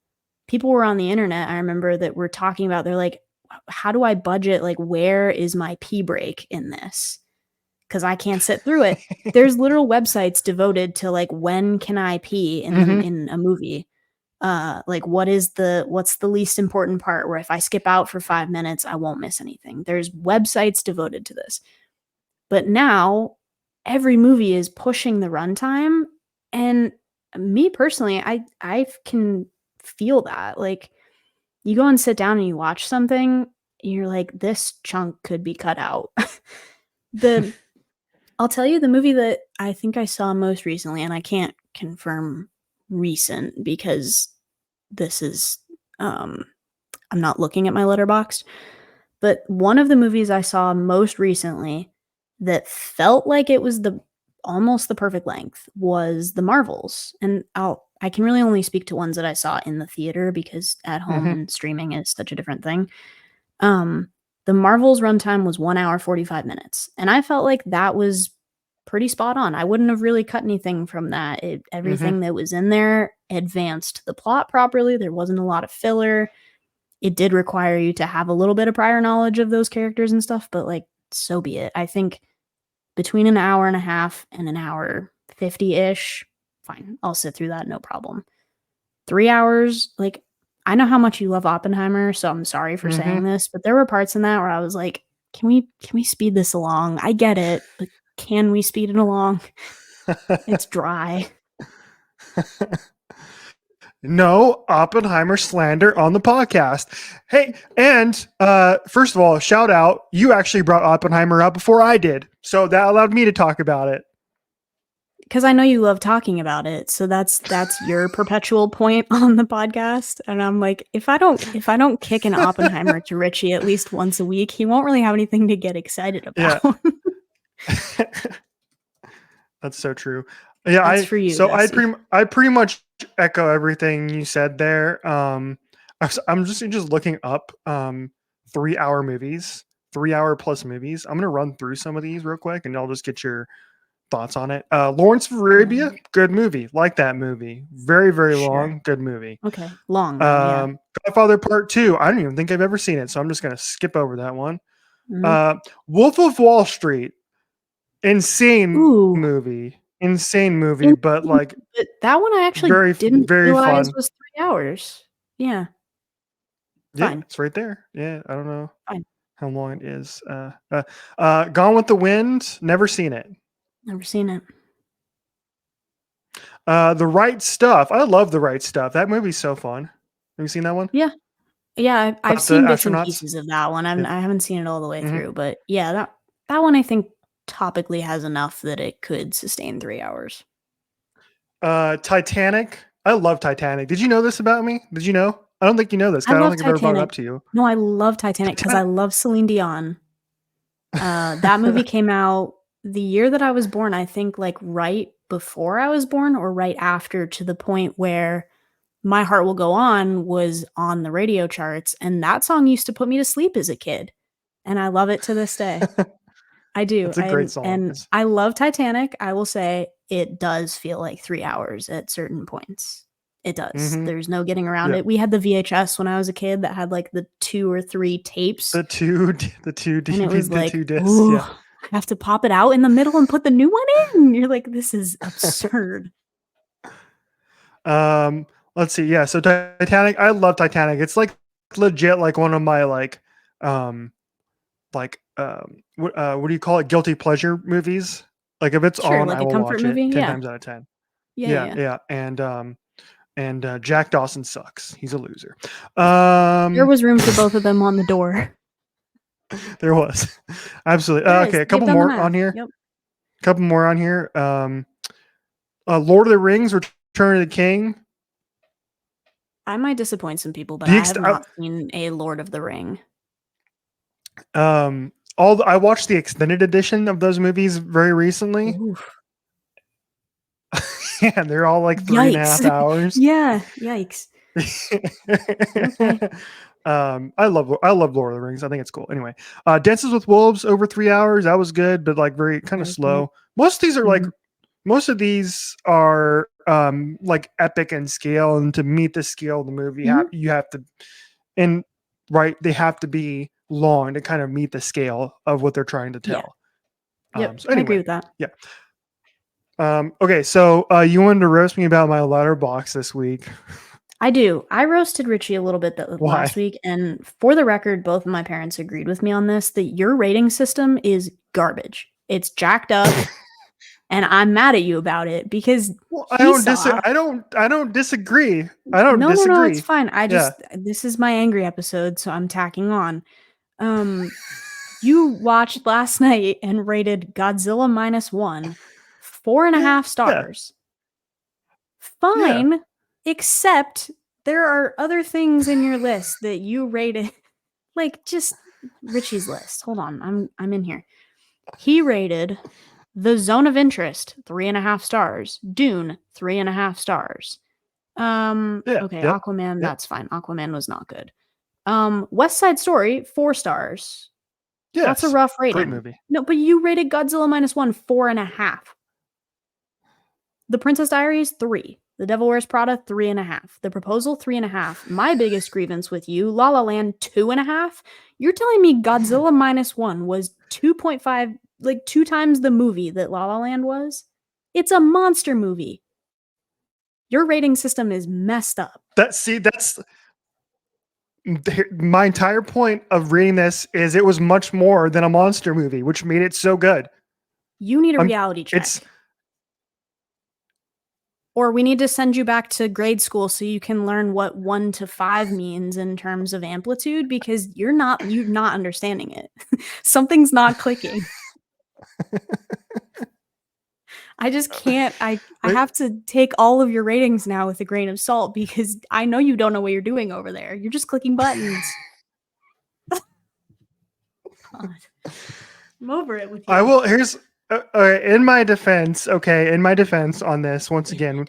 people were on the internet, I remember, that were talking about, they're like, how do I budget? Like, where is my pee break in this? Because I can't sit through it. There's literal websites devoted to like, when can I pee Hmm. in a movie? Like what's the least important part where if I skip out for 5 minutes, I won't miss anything. There's websites devoted to this. But now every movie is pushing the runtime. And me personally, I can feel that. Like, you go and sit down and you watch something, you're like, this chunk could be cut out. the I'll tell you the movie that I think I saw most recently, and I can't confirm recent because this is um I'm not looking at my Letterboxd, but one of the movies I saw most recently that felt like it was the almost the perfect length was The Marvels. And I can really only speak to ones that I saw in the theater because at home Hmm. and streaming is such a different thing. Um, The Marvels runtime was 1 hour 45 minutes, and I felt like that was pretty spot on. I wouldn't have really cut anything from that. Hmm. Everything that was in there advanced the plot properly. There wasn't a lot of filler. It did require you to have a little bit of prior knowledge of those characters and stuff, but like, so be it. I think between an hour and a half and an hour 50-ish, fine. I'll sit through that, no problem. 3 hours, like, I know how much you love Oppenheimer, so I'm sorry for Hmm. saying this, but there were parts in that where I was like, can we speed this along? I get it, but can we speed it along? It's dry. No Oppenheimer slander on the podcast. Hey, and first of all, shout out. You actually brought Oppenheimer up before I did. So that allowed me to talk about it. Because I know you love talking about it, so that's your perpetual point on the podcast. And I'm like, if I don't kick an Oppenheimer to Richie at least once a week, he won't really have anything to get excited Yeah. about. That's so true. Yeah, That's I for you, so Bessie. I pretty much echo everything you said there. I'm just looking up 3 hour movies, 3 hour plus movies. I'm gonna run through some of these real quick, and I'll just get your thoughts on it. Lawrence of Arabia, Alright. good movie. Like that movie. Very, very Sure. long, good movie. Okay. Long though, yeah. Godfather Part 2. I don't even think I've ever seen it, so I'm just gonna skip over that one. Mhm. Uh, Wolf of Wall Street. Ooh, Insane movie, but insane, like but that one I actually very, didn't very realize fun. was 3 hours. Yeah, Yeah, fine, it's right there. Yeah, I don't know fine. how long it is. Gone with the Wind. Never seen it. Never seen it. The Right Stuff. I love The Right Stuff. That movie's so fun. Have you seen that one Yeah. Yeah, I've about the seen bits and astronauts? pieces of that one. Yeah. I haven't seen it all the way Hmm. through, but yeah, that one I think topically has enough that it could sustain 3 hours. Titanic. I love Titanic. Did you know this about me? Did you know? I don't think you know this I because I don't love think I've ever brought it Titanic. up to you. No, I love Titanic because I Titanic. love Celine Dion. That movie came out the year that I was born, I think, like, right before I was born or right after, to the point where My Heart Will Go On was on the radio charts, and that song used to put me to sleep as a kid, and I love it to this day. I do, It's a great song. and I love Titanic. I will say it does feel like 3 hours at certain points. It does. Hmm. There's no getting around Yeah. it. We had the VHS when I was a kid that had, like, the 2 or 3 tapes, The two and it was DVD, the like, two discs. "Ooh, Yeah. I have to pop it out in the middle and put the new one in." You're like, "This is absurd." Let's see. Yeah. So Titanic, I love Titanic. It's like legit like one of my what do you call it? Guilty pleasure movies. Like if it's Sure, on, like I a will comfort watch it movie. 10 Yeah. times out of 10. Yeah, yeah, Yeah, yeah. yeah. And Jack Dawson sucks. He's a loser. There was room for both of them on the door. There was. Absolutely. There is. Okay, a They've couple done the more math. on here. Yep. Couple more on here. Lord of the Rings, Return of the King. I might disappoint some people, but The I ex- have not seen a Lord of the Ring. I watched the extended edition of those movies very recently. Oof. Yeah, they're all like 3.5 Yikes. hours. Yeah, yikes. Okay. I love Lord of the Rings. I think it's cool. Anyway, Dances with Wolves over 3 hours. That was good, but like very kind of slow. Most of these are like Mhm. most of these are like epic in scale, and to meet the scale of the movie, Mhm. you have to, and right, they have to be long to kind of meet the scale of what they're trying to Yeah. tell. Yep. So I agree anyway, with that. yeah. Okay, so you wanted to roast me about my Letterboxd this week. I do. I roasted Richie a little bit Why? last week, and for the record, both of my parents agreed with me on this that your rating system is garbage. It's jacked up, and I'm mad at you about it because Well, he saw. I don't disagree. I don't No, it's disagree. fine. Yeah. This is my angry episode, so I'm tacking on. Um, you watched last night and rated Godzilla -1 4.5 Yeah. stars. Yeah. Fine, except there are other things in your list that you rated. Like just Richie's list. Hold on, I'm in here. He rated The Zone of Interest 3.5 stars. Dune 3.5 stars. Yeah. Okay, Yep. Aquaman, Yep. that's fine. Aquaman was not good. West Side Story 4 stars. That's a Yes. rough Great rating. movie. No, but you rated Godzilla -1 4.5. The Princess Diaries 3. The Devil Wears Prada 3.5. The Proposal 3.5. My biggest grievance with you, La La Land 2.5. You're telling me Godzilla -1 was 2.5, like 2 times the movie that La La Land was? It's a monster movie. Your rating system is messed up. That's my entire point of reading this is it was much more than a monster movie, which made it so good. You need a reality It's check. Or we need to send you back to grade school so you can learn what 1 to 5 means in terms of amplitude because you're not understanding it. Something's not clicking. I just can't. I have to take all of your ratings now with a grain of salt because I know you don't know what you're doing over there. You're just clicking buttons. God. I'm over it with you. I will. Here's in my defense. Okay, in my defense on this once again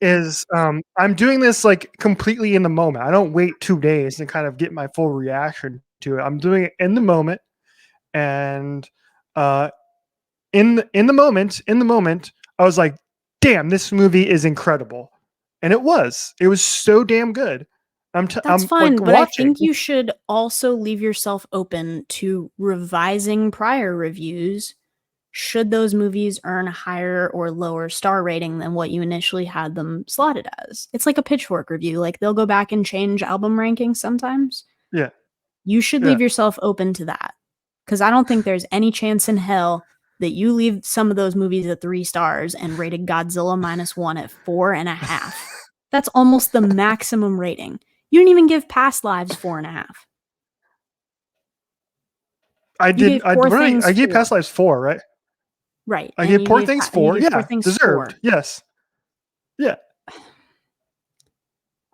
is I'm doing this like completely in the moment. I don't wait 2 days to kind of get my full reaction to it. I'm doing it in the moment, and in the moment, I was like, "Damn, this movie is incredible," and it was. It was so damn good. That's I'm like fine, but I watching. think you should also leave yourself open to revising prior reviews should those movies earn a higher or lower star rating than what you initially had them slotted as. It's like a Pitchfork review. Like they'll go back and change album rankings sometimes. Yeah, You should yeah. leave yourself open to that. Because I don't think there's any chance in hell that you leave some of those movies at 3 stars and rated Godzilla -1 at 4.5. That's almost the maximum rating. You didn't even give Past Lives 4.5. I You did. gave Poor Things I gave 4. Past Lives 4, right? Right. I And gave you Poor gave Things you 4. gave Poor Yeah, Things deserved. 4. Yes. Yeah.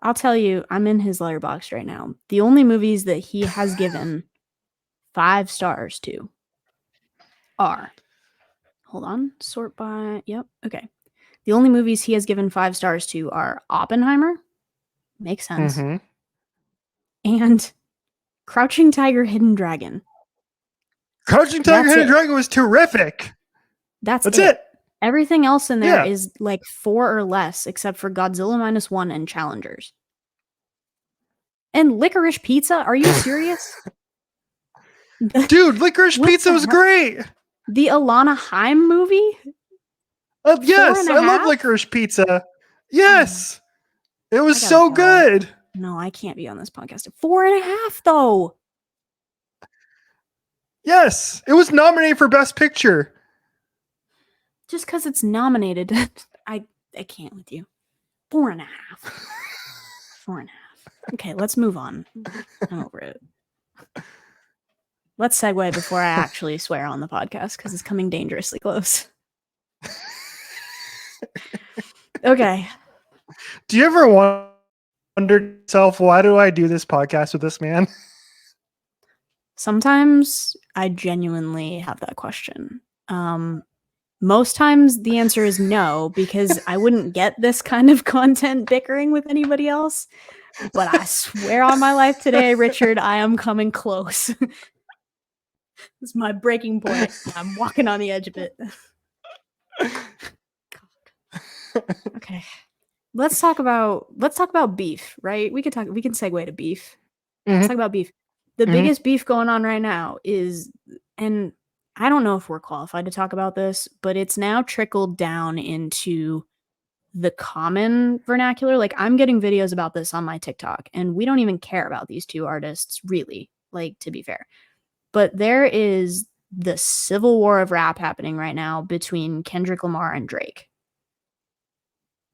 I'll tell you, I'm in his Letterboxd right now. The only movies that he has given 5 stars to are, hold on, sort by, yep, okay. The only movies he has given 5 stars to are Oppenheimer, makes sense, Mm-hmm. and Crouching Tiger, Hidden Dragon. Crouching Tiger, That's Hidden it. Dragon was terrific. That's That's it. it. Everything else in there Yeah. is like 4 or less, except for Godzilla -1 and Challengers. And Licorice Pizza? Are you serious? Dude, Licorice What Pizza the was hell? great. The Alana Haim movie? Yes, I love 4.5? Licorice Pizza. Yes. It was I gotta so tell. good. No, I can't be on this podcast. 4.5 though. Yes, it was nominated for Best Picture. Just because it's nominated, I can't with you. 4.5. 4.5. Okay, let's move on. I'm over it. Let's segue before I actually swear on the podcast because it's coming dangerously close. Okay. Do you ever wonder yourself, why do I do this podcast with this man? Sometimes I genuinely have that question. Most times the answer is no, because I wouldn't get this kind of content bickering with anybody else. But I swear on my life today, Richard, I am coming close. This is my breaking point. I'm walking on the edge of it. Okay. Let's talk about beef, right? We can segue to beef. Let's talk about beef. The biggest beef going on right now is, and I don't know if we're qualified to talk about this, but it's now trickled down into the common vernacular. Like, I'm getting videos about this on my TikTok, and we don't even care about these two artists, really, like, to be fair. But there is the civil war of rap happening right now between Kendrick Lamar and Drake.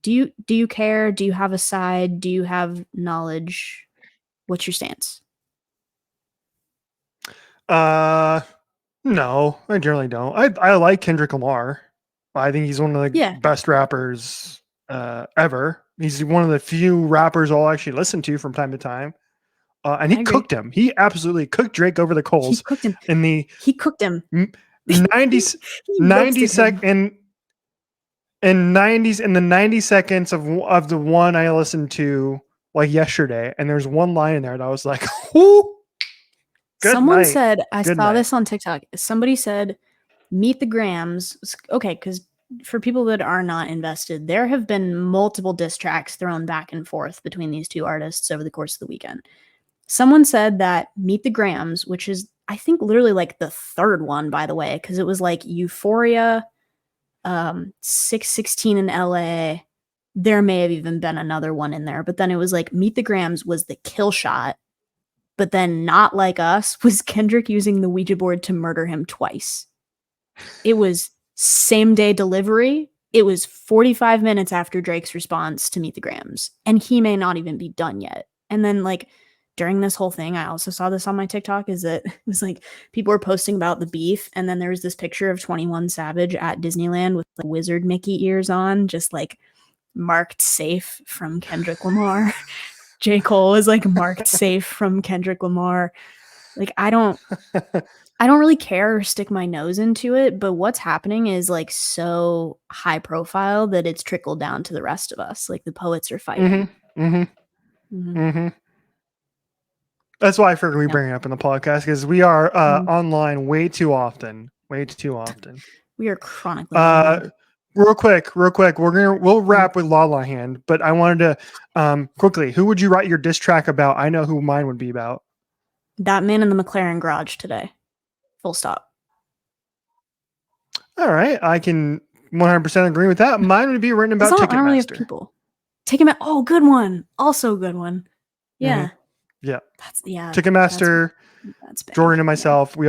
Do you care? Do you have a side? Do you have knowledge? What's your stance? No, I generally don't. I like Kendrick Lamar. I think he's one of the best rappers ever. He's one of the few rappers I'll actually listen to from time to time. And he cooked him. He absolutely cooked Drake over the coals. He cooked him. In the He cooked him. 90 seconds in the 90 seconds of the one I listened to like yesterday, and there's one line in there that I was like, "Whoo!" Someone said, I saw this on TikTok. Somebody said, "Meet the Grams." Okay, because for people that are not invested, there have been multiple diss tracks thrown back and forth between these two artists over the course of the weekend. Someone said that Meet the Grams, which is, I think, literally like the third one, by the way, because it was like Euphoria, 616 in LA. There may have even been another one in there, but then it was like Meet the Grams was the kill shot. But then Not Like Us was Kendrick using the Ouija board to murder him twice. It was same day delivery. It was 45 minutes after Drake's response to Meet the Grams. And he may not even be done yet. And then, like, during this whole thing, I also saw this on my TikTok, is that it was like people were posting about the beef. And then there was this picture of 21 Savage at Disneyland with the wizard Mickey ears on, just like marked safe from Kendrick Lamar. J. Cole is like marked safe from Kendrick Lamar. Like, I don't really care or stick my nose into it, but what's happening is like so high profile that it's trickled down to the rest of us. Like, the poets are fighting. That's why I figured we bring it up in the podcast, because we are online way too often. Way too often. We are chronically Real quick. We'll wrap with La La Hand, but I wanted to quickly, who would you write your diss track about? I know who mine would be about. That man in the McLaren garage today. Full stop. All right, I can 100% agree with that. Mine would be written about Ticketmaster. I don't really have people. Ticketmaster. Oh, good one. Also good one. Yeah. Yeah. That's Ticketmaster. That's bad. Jordan and myself. We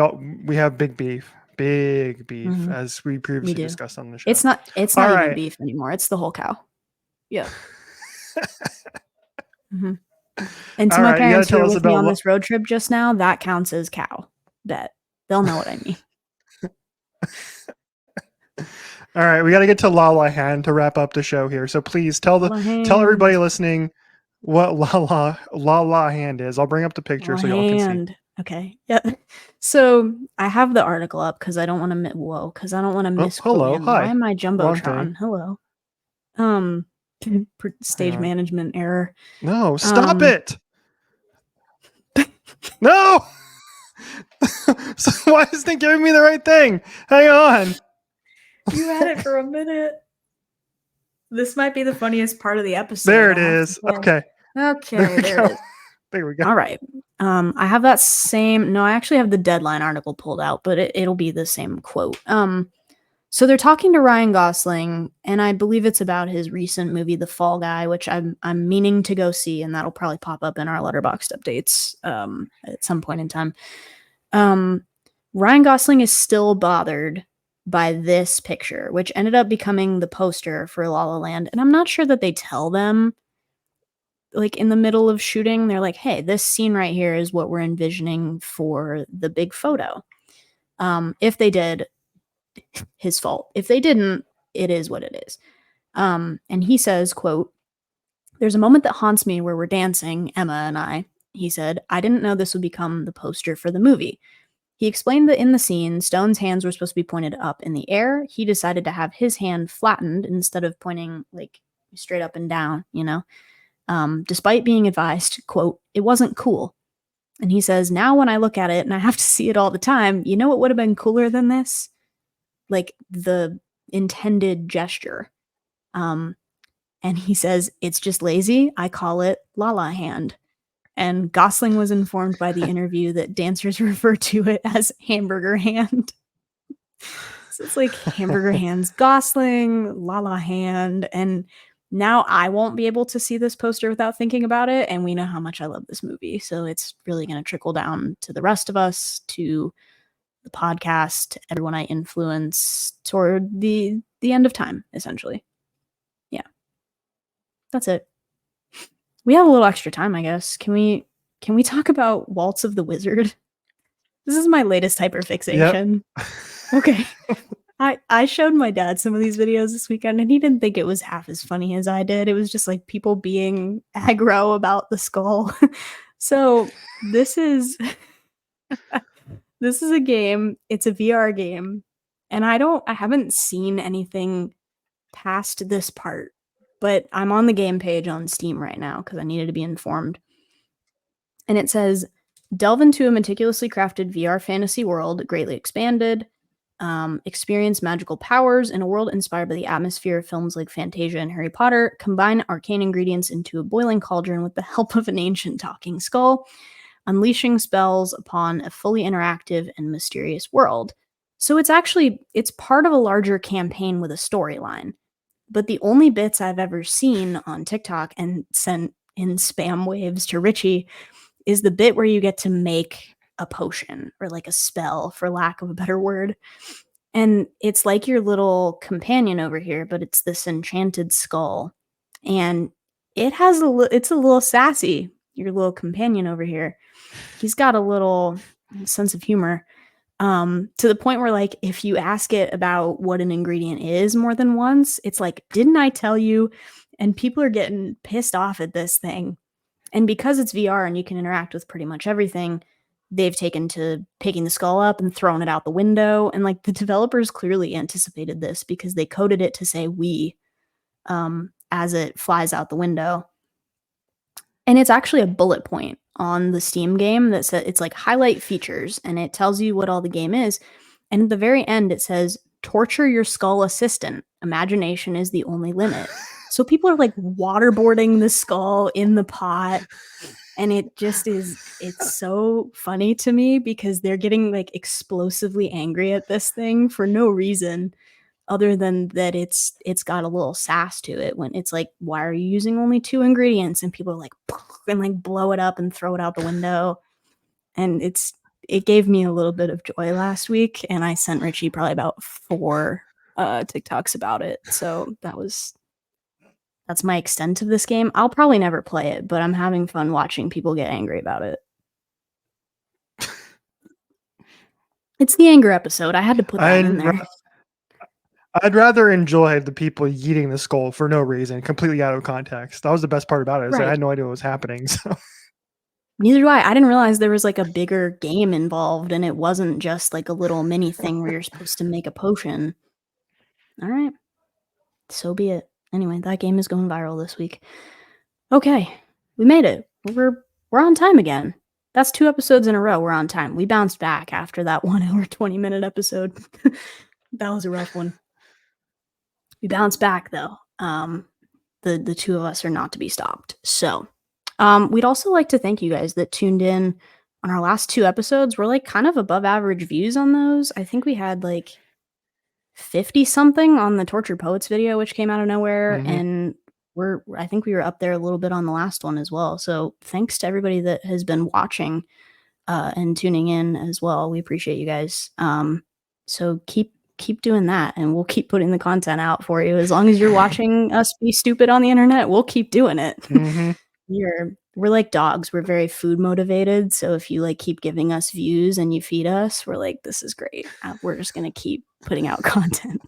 have big beef. Big beef, as we previously discussed on the show. It's not even beef anymore. It's the whole cow. Yeah. And to my parents who were with me on this road trip just now, that counts as cow. Bet. They'll know what I mean. All right, we got to get to La La Hand to wrap up the show here. So please tell everybody listening what La La Hand is. I'll bring up the picture so y'all can see. Okay. Yeah. So I have the article up because I don't want to misquote him. Hi. Why am I Jumbotron? Hello. Stage management error. No, stop it. No. So why isn't it giving me the right thing? Hang on. You had it for a minute. This might be the funniest part of the episode. There it is. Okay. There it is. There we go. All right. I have that same. No, I actually have the Deadline article pulled out, but it'll be the same quote. So they're talking to Ryan Gosling, and I believe it's about his recent movie, The Fall Guy, which I'm meaning to go see, and that'll probably pop up in our Letterboxd updates at some point in time. Ryan Gosling is still bothered by this picture, which ended up becoming the poster for La La Land. And I'm not sure that they tell them, like in the middle of shooting, they're like, hey, this scene right here is what we're envisioning for the big photo. If they did, his fault. If they didn't, it is what it is. And he says, quote, there's a moment that haunts me where we're dancing, Emma and I. He said, I didn't know this would become the poster for the movie. He explained that in the scene, Stone's hands were supposed to be pointed up in the air. He decided to have his hand flattened instead of pointing like straight up and down, you know, despite being advised, quote, it wasn't cool. And he says, now when I look at it and I have to see it all the time, you know what would have been cooler than this? Like the intended gesture. And he says, it's just lazy. I call it La La hand. And Gosling was informed by the interview that dancers refer to it as hamburger hand. So it's like hamburger hands Gosling, La La hand. And now I won't be able to see this poster without thinking about it. And we know how much I love this movie. So it's really going to trickle down to the rest of us, to the podcast, everyone I influence toward the end of time, essentially. Yeah. That's it. We have a little extra time, I guess. Can we talk about Waltz of the Wizard? This is my latest hyperfixation. Yep. Okay. I showed my dad some of these videos this weekend, and he didn't think it was half as funny as I did. It was just like people being aggro about the skull. So this is this is a game. It's a VR game, and I haven't seen anything past this part, but I'm on the game page on Steam right now because I needed to be informed. And it says, delve into a meticulously crafted VR fantasy world, greatly expanded. Experience magical powers in a world inspired by the atmosphere of films like Fantasia and Harry Potter. Combine arcane ingredients into a boiling cauldron with the help of an ancient talking skull, unleashing spells upon a fully interactive and mysterious world. So it's part of a larger campaign with a storyline. But the only bits I've ever seen on TikTok and sent in spam waves to Richie is the bit where you get to make a potion or like a spell, for lack of a better word. And it's like your little companion over here, but it's this enchanted skull. And it's a little sassy, your little companion over here. He's got a little sense of humor. To the point where, like, if you ask it about what an ingredient is more than once, it's like, didn't I tell you? And people are getting pissed off at this thing. And because it's VR and you can interact with pretty much everything, they've taken to picking the skull up and throwing it out the window. And like the developers clearly anticipated this because they coded it to say we as it flies out the window. And it's actually a bullet point on the Steam game that says it's like highlight features, and it tells you what all the game is. And at the very end, it says torture your skull assistant. Imagination is the only limit. So people are like waterboarding the skull in the pot. And it just it's so funny to me because they're getting like explosively angry at this thing for no reason other than that it's got a little sass to it when it's like, why are you using only 2 ingredients? And people are like, and like blow it up and throw it out the window. And it gave me a little bit of joy last week, and I sent Richie probably about 4 TikToks about it. So that's my extent of this game. I'll probably never play it, but I'm having fun watching people get angry about it. It's the anger episode. I had to put that in there. I'd rather enjoy the people eating the skull for no reason, completely out of context. That was the best part about it. Is I had no idea what was happening. So. Neither do I. I didn't realize there was like a bigger game involved, and it wasn't just like a little mini thing where you're supposed to make a potion. All right. So be it. Anyway, that game is going viral this week. Okay. We made it. We're on time again. That's 2 episodes in a row. We're on time. We bounced back after that 1 hour, 20-minute episode. That was a rough one. We bounced back though. The 2 of us are not to be stopped. So we'd also like to thank you guys that tuned in on our last 2 episodes. We're like kind of above average views on those. I think we had like 50 something on the Tortured Poets video, which came out of nowhere, Mhm. and I think we were up there a little bit on the last one as well. So thanks to everybody that has been watching and tuning in as well. We appreciate you guys. So keep doing that, and we'll keep putting the content out for you. As long as you're watching us be stupid on the internet, we'll keep doing it. Mhm. We're like dogs. We're very food motivated. So if you like keep giving us views and you feed us, we're like, this is great. We're just gonna keep putting out content.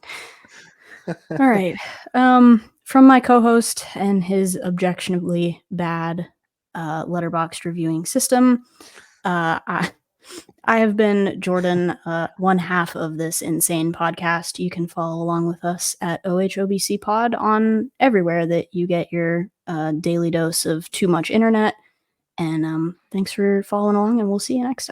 All right. From my co-host and his objectionably bad Letterboxd reviewing system, I have been Jordan, one half of this insane podcast. You can follow along with us at OHOBC Pod on everywhere that you get your daily dose of too much internet. And thanks for following along, and we'll see you next time.